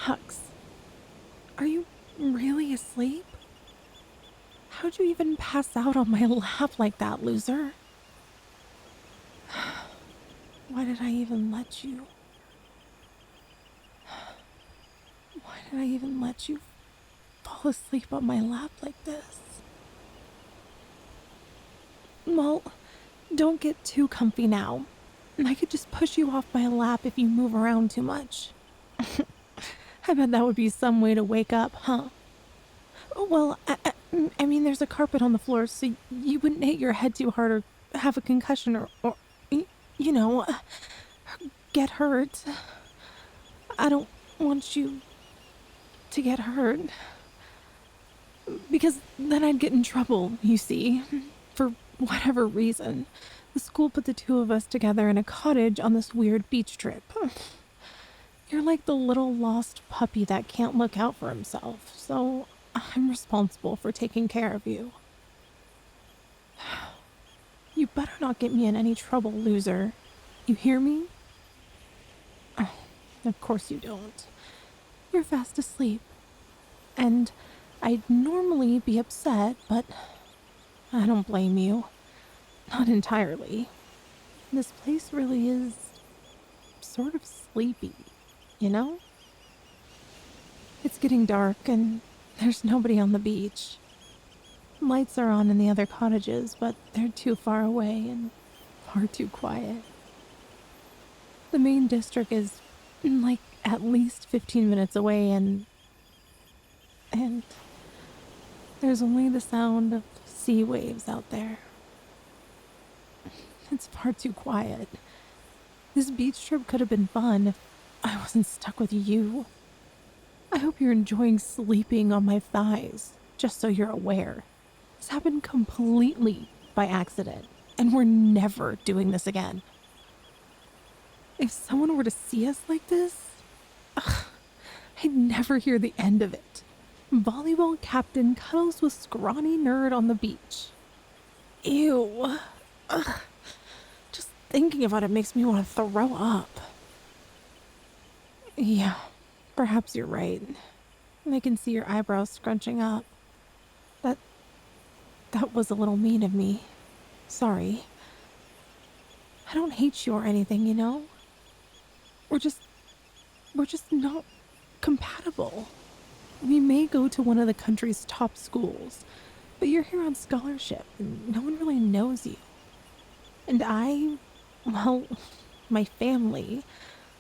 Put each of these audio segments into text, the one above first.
Max, are you really asleep? How'd you even pass out on my lap like that, loser? Why did I even let you? Why did I even let you fall asleep on my lap like this? Well, don't get too comfy now. I could just push you off my lap if you move around too much. I bet that would be some way to wake up, huh? Well, I mean, there's a carpet on the floor, so you wouldn't hit your head too hard or have a concussion or you know, get hurt. I don't want you to get hurt. Because then I'd get in trouble, you see, for whatever reason. The school put the two of us together in a cottage on this weird beach trip. You're like the little lost puppy that can't look out for himself, so I'm responsible for taking care of you. You better not get me in any trouble, loser. You hear me? Oh, of course you don't. You're fast asleep. And I'd normally be upset, but I don't blame you. Not entirely. This place really is sort of sleepy, you know? It's getting dark and there's nobody on the beach. Lights are on in the other cottages, but they're too far away and far too quiet. The main district is like at least 15 minutes away and there's only the sound of sea waves out there. It's far too quiet. This beach trip could have been fun if I wasn't stuck with you. I hope you're enjoying sleeping on my thighs, just so you're aware. This happened completely by accident, and we're never doing this again. If someone were to see us like this, I'd never hear the end of it. Volleyball captain cuddles with scrawny nerd on the beach. Ew. Ugh. Just thinking about it makes me want to throw up. Yeah, perhaps you're right. I can see your eyebrows scrunching up. That was a little mean of me. Sorry. I don't hate you or anything, you know? We're just not compatible. We may go to one of the country's top schools, but you're here on scholarship and no one really knows you. And my family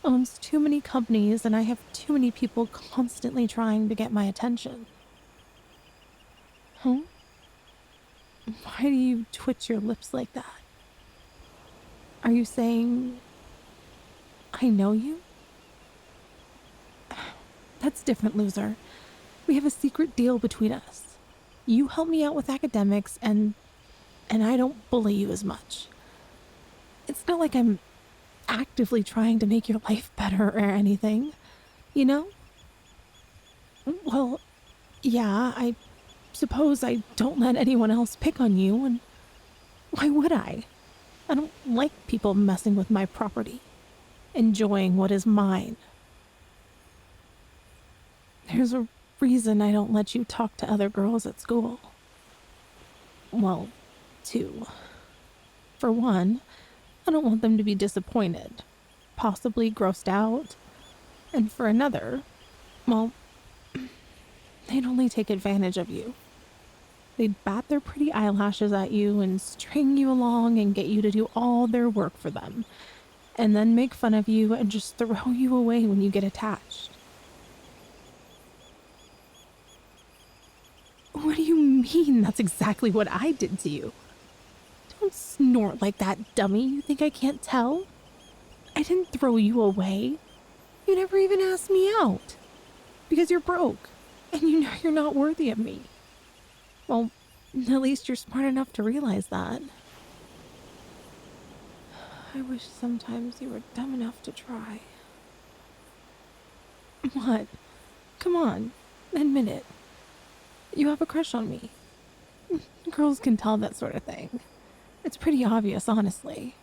owns too many companies and I have too many people constantly trying to get my attention. Huh? Why do you twitch your lips like that? Are you saying I know you? That's different, loser. We have a secret deal between us. You help me out with academics and I don't bully you as much. It's not like I'm actively trying to make your life better or anything, you know? Well, yeah, I suppose I don't let anyone else pick on you, and why would I? I don't like people messing with my property, enjoying what is mine. There's a reason I don't let you talk to other girls at school. Well, two. For one, I don't want them to be disappointed, possibly grossed out. And for another, well, they'd only take advantage of you. They'd bat their pretty eyelashes at you and string you along and get you to do all their work for them, and then make fun of you and just throw you away when you get attached. What do you mean that's exactly what I did to you? Don't snort like that, dummy. You think I can't tell? I didn't throw you away. You never even asked me out. Because you're broke, and you know you're not worthy of me. Well, at least you're smart enough to realize that. I wish sometimes you were dumb enough to try. What? Come on, admit it. You have a crush on me. Girls can tell that sort of thing. It's pretty obvious, honestly.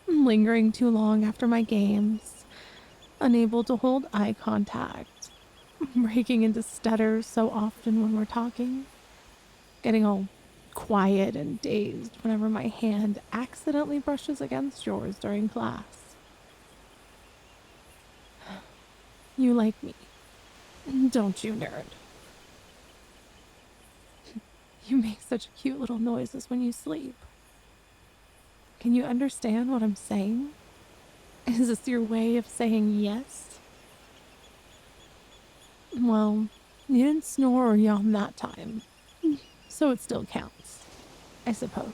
Lingering too long after my games. Unable to hold eye contact. breaking into stutters so often when we're talking, getting all quiet and dazed whenever my hand accidentally brushes against yours during class. You like me, don't you, nerd? You make such cute little noises when you sleep. Can you understand what I'm saying? Is this your way of saying yes? Well, you didn't snore or yawn that time, so it still counts, I suppose.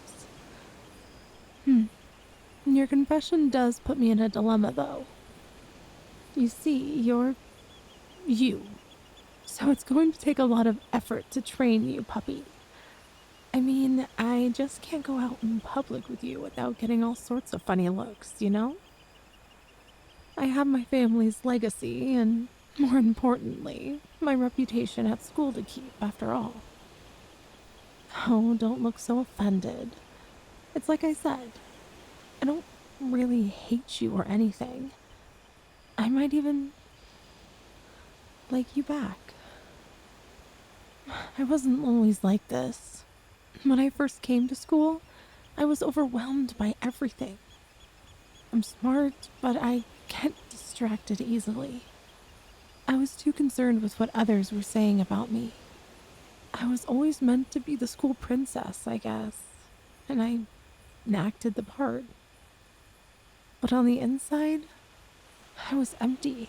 Your confession does put me in a dilemma, though. You see, you're you, so it's going to take a lot of effort to train you, puppy. I mean, I just can't go out in public with you without getting all sorts of funny looks, you know? I have my family's legacy, and more importantly, my reputation at school to keep, after all. Oh, don't look so offended. It's like I said, I don't really hate you or anything. I might even like you back. I wasn't always like this. When I first came to school, I was overwhelmed by everything. I'm smart, but I get distracted easily. I was too concerned with what others were saying about me. I was always meant to be the school princess, I guess, and I acted the part. But on the inside, I was empty.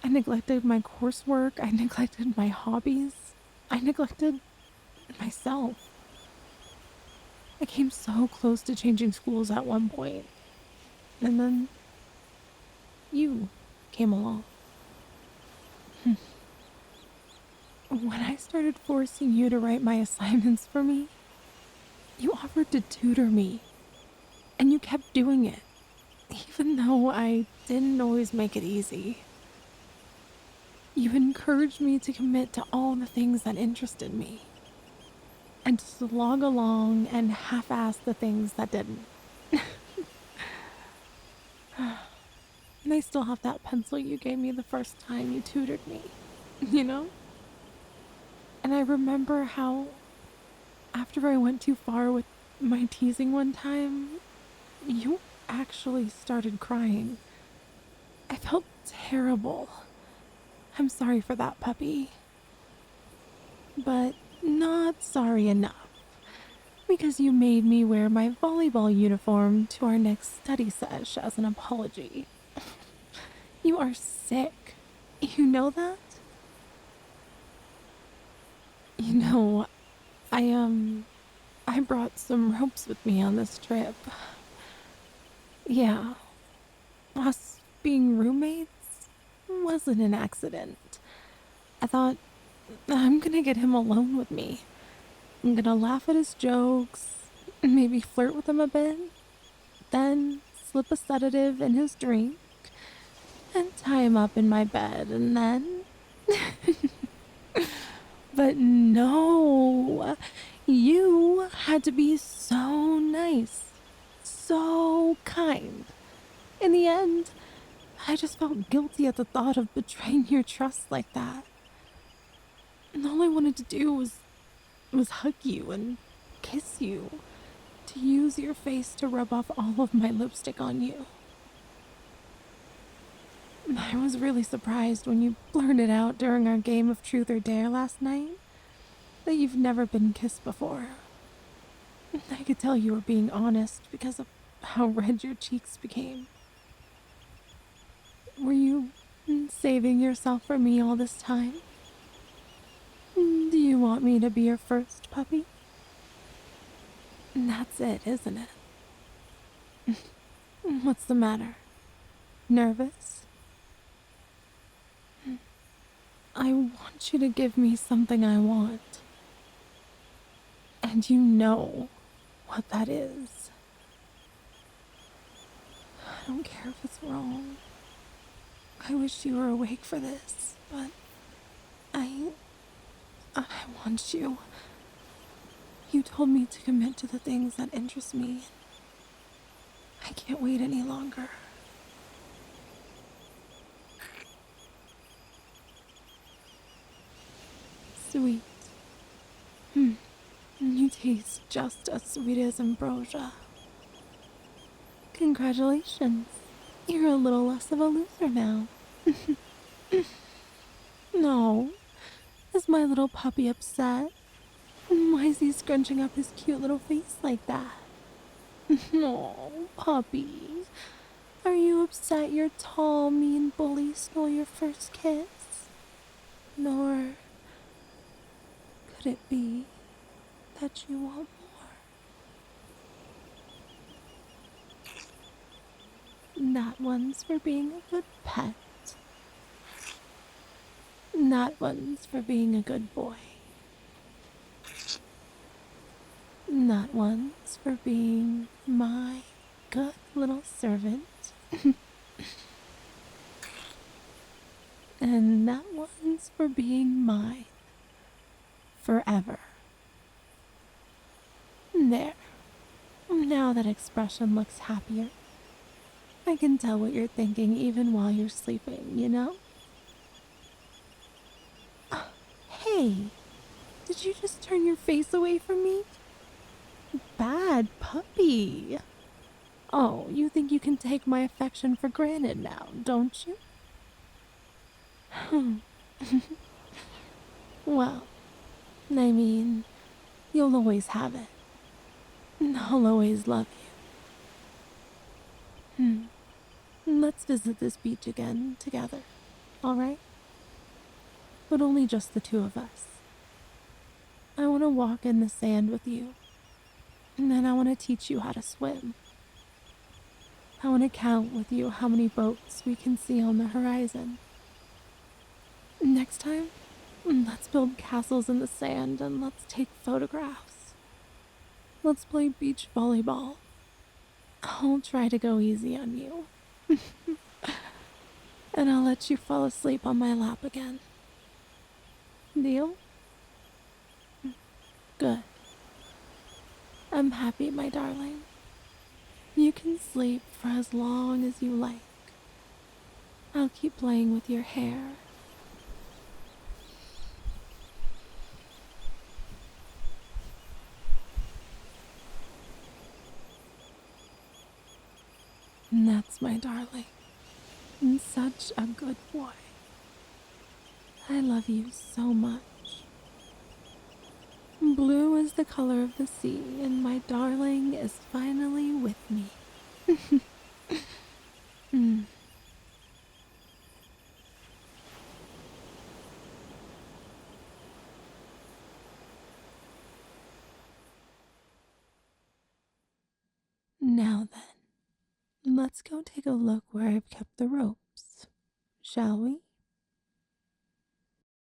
I neglected my coursework, I neglected my hobbies, I neglected myself. I came so close to changing schools at one point, and then you came along. When I started forcing you to write my assignments for me, you offered to tutor me, and you kept doing it, even though I didn't always make it easy. You encouraged me to commit to all the things that interested me, and to slog along and half-ass the things that didn't. And I still have that pencil you gave me the first time you tutored me, you know? And I remember how, after I went too far with my teasing one time, you actually started crying. I felt terrible. I'm sorry for that, puppy. But not sorry enough, because you made me wear my volleyball uniform to our next study sesh as an apology. You are sick. You know that? You know, I brought some ropes with me on this trip. Yeah, us being roommates wasn't an accident. I thought, I'm gonna get him alone with me. I'm gonna laugh at his jokes, maybe flirt with him a bit, then slip a sedative in his drink, and tie him up in my bed, and then... But no, you had to be so nice, so kind. In the end, I just felt guilty at the thought of betraying your trust like that. And all I wanted to do was hug you and kiss you, to use your face to rub off all of my lipstick on you. I was really surprised when you blurted out during our game of Truth or Dare last night that you've never been kissed before. I could tell you were being honest because of how red your cheeks became. Were you saving yourself for me all this time? Do you want me to be your first puppy? That's it, isn't it? What's the matter? Nervous? I want you to give me something I want. And you know what that is. I don't care if it's wrong. I wish you were awake for this, but I want you. You told me to commit to the things that interest me. I can't wait any longer. sweet. Hmm. You taste just as sweet as ambrosia. Congratulations. You're a little less of a loser now. No. Is my little puppy upset? Why is he scrunching up his cute little face like that? No, puppy. Are you upset your tall, mean bully stole your first kiss? Nor could it be that you want more? That one's for being a good pet. That one's for being a good boy. That one's for being my good little servant. And that one's for being mine. Forever. There. Now that expression looks happier. I can tell what you're thinking even while you're sleeping, you know? Hey, did you just turn your face away from me? Bad puppy. Oh, you think you can take my affection for granted now, don't you? Well, I mean, you'll always have it. I'll always love you. Let's visit this beach again together, alright? But only just the two of us. I want to walk in the sand with you. And then I want to teach you how to swim. I want to count with you how many boats we can see on the horizon. Next time, let's build castles in the sand and let's take photographs. Let's play beach volleyball. I'll try to go easy on you. And I'll let you fall asleep on my lap again. Deal? Good. I'm happy, my darling. You can sleep for as long as you like. I'll keep playing with your hair. And that's my darling. And such a good boy. I love you so much. Blue is the color of the sea, and my darling is finally with me. Now then, let's go take a look where I've kept the ropes, shall we?